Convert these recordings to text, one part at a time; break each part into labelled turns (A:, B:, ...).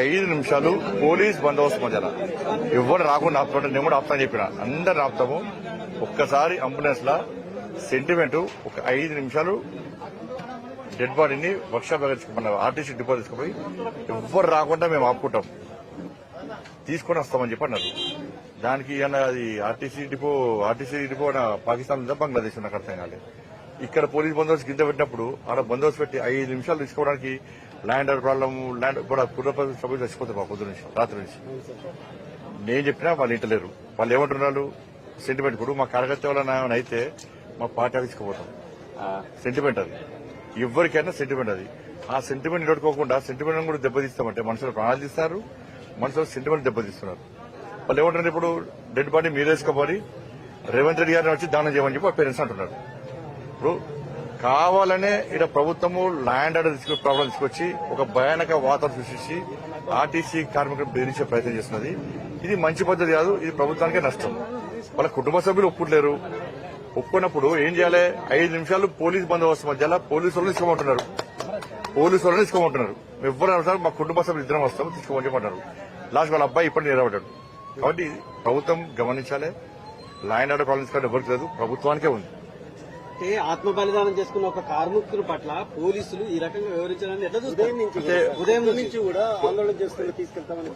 A: 5 నిమిషాలు పోలీస్ బందోబస్తు మధ్యన ఎవరు రాకుండా ఆపుతుంటే నేను కూడా ఆపుతానని చెప్పిన అందరిని ఆపుతాము. ఒక్కసారి అంబులెన్స్ లా సెంటిమెంట్ ఒక 5 నిమిషాలు డెడ్ బాడీని వర్క్షాప్ దగ్గర ఆర్టీసీ డిపో తీసుకుపోయి ఎవరు రాకుండా మేము ఆపుకుంటాం, తీసుకొని వస్తామని చెప్పి అన్నారు. దానికి అది ఆర్టీసీ డిపో పాకిస్తాన్ ఉందా బంగ్లాదేశ్ నాకు అర్థం కాలేదు. ఇక్కడ పోలీస్ బందోబస్తు కింద పెట్టినప్పుడు ఆడ బందోబస్తు పెట్టి 5 నిమిషాలు తీసుకోవడానికి ల్యాండ్ ప్రాబ్లం కూడా పునః సభ్యులు చచ్చిపోతారు మా పొద్దు నుంచి రాత్రి నుంచి. నేను చెప్పినా వాళ్ళు ఇంటలేరు. వాళ్ళు ఏమంటున్నారు సెంటిమెంట్. ఇప్పుడు మా కార్యకర్త వల్ల అయితే మా పార్టీ ఆఫీస్కి పోతాం. సెంటిమెంట్ అది ఎవరికైనా సెంటిమెంట్. అది ఆ సెంటిమెంట్ నిలబడుకోకుండా సెంటిమెంట్ కూడా దెబ్బతీస్తామంటే మనుషులు ప్రాణాలు తీస్తారు, మనుషులు సెంటిమెంట్ దెబ్బతీస్తున్నారు. వాళ్ళు ఏమంటున్నారు ఇప్పుడు డెడ్ బాడీ మీరేసుకోవాలి రేవంత్ రెడ్డి గారిని వచ్చి దానం చేయమని చెప్పి పేరెంట్స్ అంటున్నారు. ఇప్పుడు కావాలనే ఇక్కడ ప్రభుత్వము ల్యాండ్ ఆర్డర్ ప్రాబ్లం తీసుకొచ్చి ఒక భయానక వాతావరణం సృష్టించి ఆర్టీసీ కార్మికులు బెదిరించే ప్రయత్నం చేస్తున్నది. ఇది మంచి పద్ధతి కాదు, ఇది ప్రభుత్వానికే నష్టం. వాళ్ళ కుటుంబ సభ్యులు ఒప్పుకోలేరు. ఒప్పుకున్నప్పుడు ఏం చేయాలి? 5 నిమిషాలు పోలీస్ బందోబస్తు మధ్యలో పోలీసు వాళ్ళని తీసుకోమంటున్నారు. ఎవరు మా కుటుంబ సభ్యులు ఇద్దరం వస్తాము తీసుకోమని చెప్పంటారు. లాస్ట్ వాళ్ళ అబ్బాయి ఇప్పటి నిలబడ్డాడు. కాబట్టి ప్రభుత్వం గమనించాలి. ల్యాండ్ ఆర్డర్ ప్రాబ్లమ్స్ కానీ ఎవరికి లేదు, ప్రభుత్వానికే ఉంది.
B: ఆత్మ బలిదానం చేసుకున్న ఒక కార్మికుల పట్ల పోలీసులు ఈ రకంగా వివరించాలని ఎట్లా చూస్తే ఉదయం నుంచి కూడా ఆందోళన చేసుకుని తీసుకెళ్తామని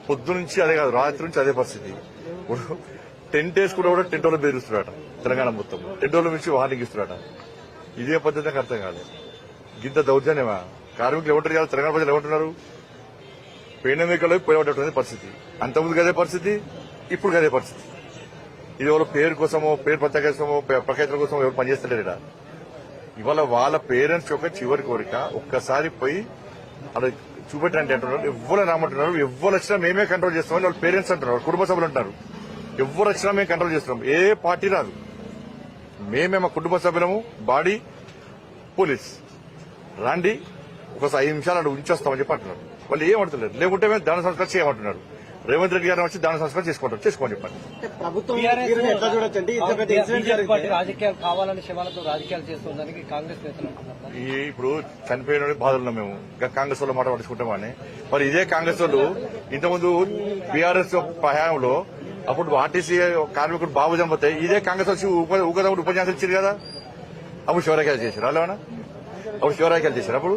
A: పొద్దు నుంచి అదే కాదు, రాత్రి నుంచి అదే పరిస్థితి. ఇప్పుడు టెంట్ వేసుకున్నా కూడా టెంట్ వాళ్ళు బెదిరిస్తున్నారట. తెలంగాణ మొత్తం టెంట్ వాళ్ళ నుంచి వార్నింగ్ ఇస్తున్నారట. ఇదే పద్ధతి నాకు అర్థం కాదు. గింత దౌర్జన్యమా? కార్మికులు ఏమంటారు కదా, తెలంగాణ ప్రజలు ఏమంటున్నారు? పేనమికలో పోయేటటువంటి పరిస్థితి. అంతకుముందు అదే పరిస్థితి, ఇప్పుడు అదే పరిస్థితి. ఇది ఎవరు పేరు కోసమో పేరు ప్రఖ్యాతుల కోసమో ఎవరు పనిచేస్తలేరు ఇక్కడ. ఇవాళ వాళ్ళ పేరెంట్స్ యొక్క చివరి కోరిక ఒక్కసారి పోయి అలా చూపెట్టండి అంటున్నారు. ఎవరు రామంటున్నారు. ఎవరు వచ్చినా మేమే కంట్రోల్ చేస్తామని వాళ్ళ పేరెంట్స్ అంటున్నారు, కుటుంబ సభ్యులు అంటారు. ఎవరు వచ్చినా మేము కంట్రోల్ చేస్తున్నాం. ఏ పార్టీ రాదు, మేమే మా కుటుంబ సభ్యులము. బాడీ పోలీస్ రండి ఒకసారి 5 నిమిషాలు అక్కడ ఉంచేస్తామని చెప్పి అంటున్నారు. వాళ్ళు ఏమంటలేరు. లేకుంటే మేము దాన సంస్కారం చేయమంటున్నారు. రేవంత్ రెడ్డి గారిని వచ్చి దాని సంస్కారం చేసుకోమని చెప్పండి.
C: రాజకీయాలు కావాలని శివాలతో రాజకీయాలు చేస్తుందానికి కాంగ్రెస్
A: ఇప్పుడు చనిపోయిన బాధలు మేము కాంగ్రెస్ వాళ్ళు మాట పట్టించుకుంటామని. మరి ఇదే కాంగ్రెస్ వాళ్ళు ఇంతకుముందు బీఆర్ఎస్ హయాంలో అప్పుడు ఆర్టీసీ కార్మికుడు బాబు చంపితే ఇదే కాంగ్రెస్ వచ్చి ఊకదప్పుడు ఉపన్యాసం ఇచ్చారు కదా. అప్పుడు శివరాఖ్యాలు చేశారు. అలానా అప్పుడు శివరాఖ్యాలు చేశారు. అప్పుడు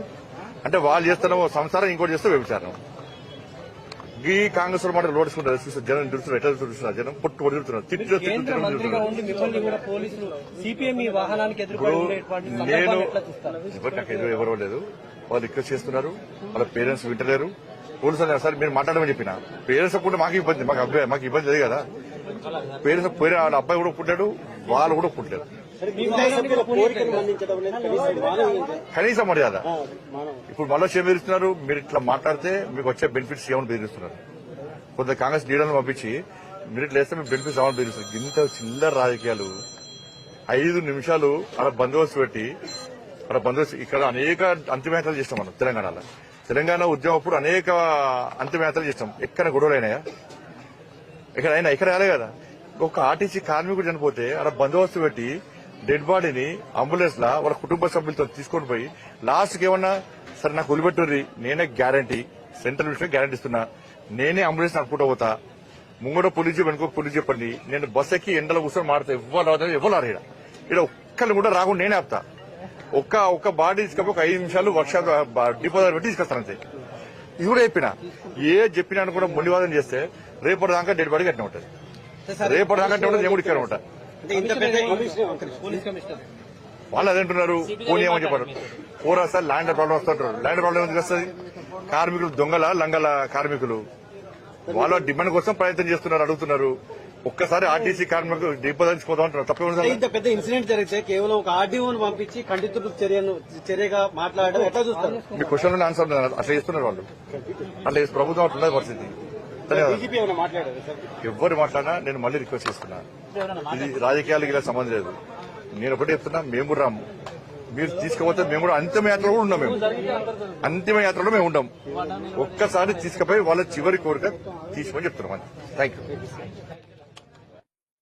A: అంటే వాళ్ళు చేస్తున్న సంసారం, ఇంకోటి చేస్తే వ్యభిచారం. ఈ కాంగ్రెస్ మాట లోడుచుకుంటారు. జనం చూస్తున్నారు, ఎట్లా చూస్తున్నారు, జనం పుట్టు కొడుతున్నారు. నాకు ఎవరు లేదు. వాళ్ళు రిక్వెస్ట్ చేస్తున్నారు, వాళ్ళ పేరెంట్స్ వింటలేరు. పోలీసులు సార్ మీరు మాట్లాడమని చెప్పిన పేరెంట్స్ కూడా మాకు ఇబ్బంది, మాకు ఇబ్బంది లేదు కదా. పేరెంట్స్ పోయిన వాళ్ళ అబ్బాయి కూడా పుట్టాడు, వాళ్ళు కూడా పుట్టారు. కనీసం మర్యాద. ఇప్పుడు మళ్ళీ ఏం బెదిరిస్తున్నారు? మీరు ఇట్లా మాట్లాడితే మీకు వచ్చే బెనిఫిట్స్ ఏమని బెదిరిస్తున్నారు. కొంత కాంగ్రెస్ లీడర్లు పంపించి మీరు ఇట్లా వేస్తే మీకు బెనిఫిట్స్ ఏమని బెదిరిస్తున్నారు. ఇంత చిల్లర రాజకీయాలు. 5 నిమిషాలు అలా బందోబస్తు పెట్టి ఇక్కడ అనేక అంతిమయాత్రలు చేస్తాం మనం తెలంగాణలో. తెలంగాణ ఉద్యమం అప్పుడు అనేక అంతిమయాత్రలు చేస్తాం. ఎక్కడ గొడవలైనాయా? ఇక్కడ రాలే కదా. ఒక ఆర్టీసీ కార్మికుడు చనిపోతే అలా బందోబస్తు పెట్టి డెడ్ బాడీని అంబులెన్స్ లా వాళ్ళ కుటుంబ సభ్యులతో తీసుకొని పోయి లాస్ట్కి ఏమన్నా సరే నాకు ఉలిపెట్టుర్రి, నేనే గ్యారంటీ సెంట్రల్ విషయం గ్యారంటీ ఇస్తున్నా, నేనే అంబులెన్స్ నడుపుకుంటూ పోతా, ముంగడ పోలీసు వెనుక పోలీసు చెప్పండి, నేను బస్ ఎక్కి ఎండలో కూర్చొని మాడతా, ఇవ్వలేరు ఇక్కడ ఒక్కరిని కూడా రాకుండా నేనే ఆపుతా. ఒక్క బాడీ తీసుకపోయి ఒక 5 నిమిషాలు వర్క్షాప్ డిపో దగ్గర పెట్టి తీసుకొస్తానంతే. ఇది కూడా చెప్పినా కూడా మొండివాదం చేస్తే రేపటిదాకా డెడ్ బాడీ కట్టిన ఉంటుంది. రేపటిదాకా నేను కూడా ఇక్కడ ఉంటా. వాళ్ళు అదేంటున్నారు, పోనీ ఏమని చెప్పారు. పోరా సార్ ల్యాండ్ ప్రాబ్లం వస్తుంటారు. ల్యాండ్ ప్రాబ్లం ఎందుకు వస్తుంది? కార్మికులు దొంగల లంగల కార్మికులు వాళ్ళ డిమాండ్ కోసం ప్రయత్నం చేస్తున్నారు, అడుగుతున్నారు. ఒక్కసారి ఆర్టీసీ కార్మికులు డిపోదించుకోదాం అంటున్నారు. తప్పే.
B: ఇంత పెద్ద ఇన్సిడెంట్ జరిగితే కేవలం ఒక ఆర్డీఓను పంపించి ఖండితుడు చర్యగా మాట్లాడడం ఎట్లా చూస్తారు?
A: మీ క్వశ్చన్ ఆన్సర్ అట్లా చేస్తున్నారు వాళ్ళు. అట్లా ప్రభుత్వం అట్లా పరిస్థితి. ఎవరు మాట్లాడినా నేను మళ్ళీ రిక్వెస్ట్ చేస్తున్నా, ఇది రాజకీయాలకి ఇలా సంబంధం లేదు. నేను ఒకటే చెప్తున్నా, మేము కూడా రాము. మీరు తీసుకుపోతే మేము కూడా అంతిమ యాత్రలో కూడా ఉన్నాం. అంతిమ యాత్రలో మేము ఉండం. ఒక్కసారి తీసుకుపోయి వాళ్ళ చివరి కోరిక తీసుకొని చెప్తున్నాం. Thank you.